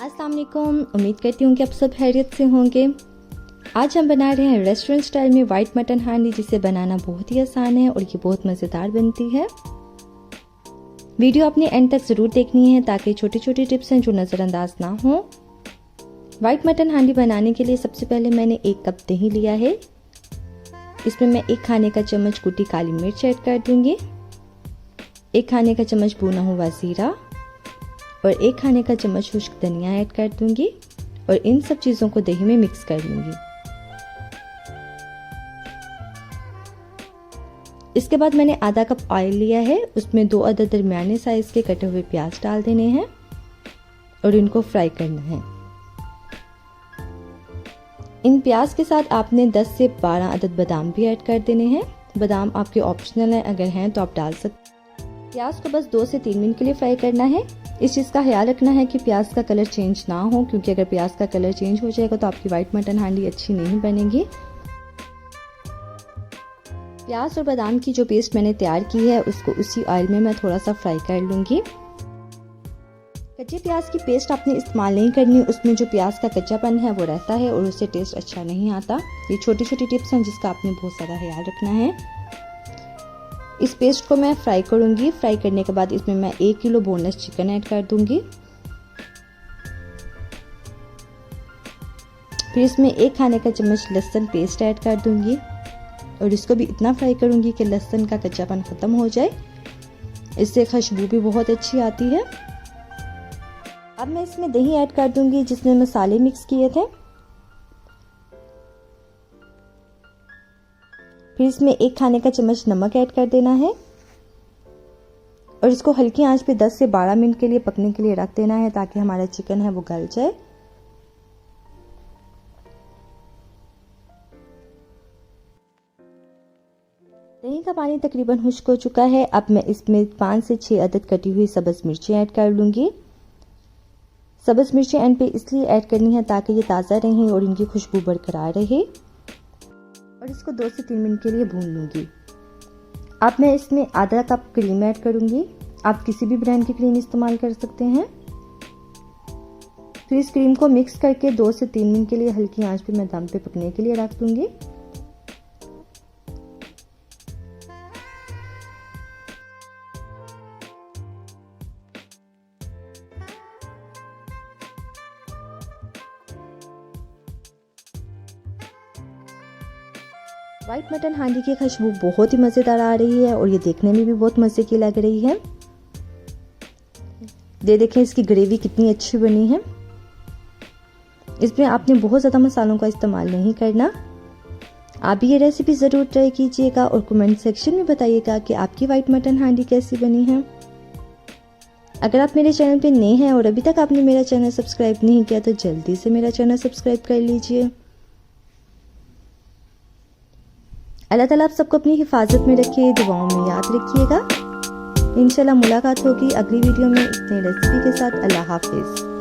अस्सलाम वालेकुम। उम्मीद करती हूँ कि आप सब खैरियत से होंगे। आज हम बना रहे हैं रेस्टोरेंट स्टाइल में वाइट मटन हांडी, जिसे बनाना बहुत ही आसान है और ये बहुत मज़ेदार बनती है। वीडियो अपने एंड तक ज़रूर देखनी है ताकि छोटी छोटी टिप्स हैं जो नज़रअंदाज ना हो। वाइट मटन हांडी बनाने के लिए सबसे पहले मैंने 1 कप दही लिया है। इसमें मैं 1 खाने का चम्मच कुटी काली मिर्च ऐड कर दूंगी, 1 खाने का चम्मच भुना हुआ ज़ीरा और 1 खाने का चम्मच खुश्क धनिया ऐड कर दूंगी और इन सब चीज़ों को दही में मिक्स कर लूंगी। इसके बाद मैंने आधा कप ऑयल लिया है, उसमें 2 अदद दरमियाने साइज के कटे हुए प्याज डाल देने हैं और इनको फ्राई करना है। इन प्याज के साथ आपने 10 से 12 अदद बादाम भी ऐड कर देने हैं। बादाम आपके ऑप्शनल हैं, अगर हैं तो आप डाल सकते हैं। प्याज को बस 2 से 3 मिनट के लिए फ्राई करना है। इस चीज़ का ख्याल रखना है कि प्याज का कलर चेंज ना हो, क्योंकि अगर प्याज का कलर चेंज हो जाएगा तो आपकी वाइट मटन हांडी अच्छी नहीं बनेगी। प्याज और बादाम की जो पेस्ट मैंने तैयार की है उसको उसी ऑयल में मैं थोड़ा सा फ्राई कर लूँगी। कच्चे प्याज की पेस्ट आपने इस्तेमाल नहीं करनी, उसमें जो प्याज का कच्चापन है वो रहता है और उससे टेस्ट अच्छा नहीं आता। ये छोटी छोटी टिप्स हैं जिसका आपने बहुत ज़्यादा ख्याल रखना है। इस पेस्ट को मैं फ्राई करूँगी। फ्राई करने के बाद इसमें मैं 1 किलो बोनलेस चिकन ऐड कर दूँगी। फिर इसमें 1 खाने का चम्मच लहसुन पेस्ट ऐड कर दूँगी और इसको भी इतना फ्राई करूँगी कि लहसुन का कच्चापन ख़त्म हो जाए। इससे खुशबू भी बहुत अच्छी आती है। अब मैं इसमें दही ऐड कर दूँगी जिसमें मसाले मिक्स किए थे। फिर इसमें 1 खाने का चम्मच नमक ऐड कर देना है और इसको हल्की आंच पे 10 से 12 मिनट के लिए पकने के लिए रख देना है ताकि हमारा चिकन है वो गल जाए। दही का पानी तकरीबन खुश्क हो चुका है। अब मैं इसमें 5 से 6 अदद कटी हुई सब्ज़ मिर्ची ऐड कर लूँगी। सब्ज़ मिर्ची एंड पे इसलिए ऐड करनी है ताकि ये ताज़ा रहें और इनकी खुशबू बरकरार रहे और इसको 2 से 3 मिनट के लिए भून लूँगी। अब मैं इसमें आधा कप क्रीम ऐड करूँगी। आप किसी भी ब्रांड की क्रीम इस्तेमाल कर सकते हैं। फिर इस क्रीम को मिक्स करके 2 से 3 मिनट के लिए हल्की आंच पे मैं दम पे पकने के लिए रख दूँगी। वाइट मटन हांडी की खुशबू बहुत ही मज़ेदार आ रही है और ये देखने में भी बहुत मज़े की लग रही है। ये देखें इसकी ग्रेवी कितनी अच्छी बनी है। इसमें आपने बहुत ज़्यादा मसालों का इस्तेमाल नहीं करना। आप भी ये रेसिपी ज़रूर ट्राई कीजिएगा और कमेंट सेक्शन में बताइएगा कि आपकी वाइट मटन हांडी कैसी बनी है। अगर आप मेरे चैनल पे नए हैं और अभी तक आपने मेरा चैनल सब्सक्राइब नहीं किया तो जल्दी से मेरा चैनल सब्सक्राइब कर लीजिए। अल्लाह ताला आप सबको अपनी हिफाजत में रखिए, दुआओं में याद रखिएगा। इंशाल्लाह मुलाकात होगी अगली वीडियो में इस नई रेसिपी के साथ। अल्लाह हाफिज़।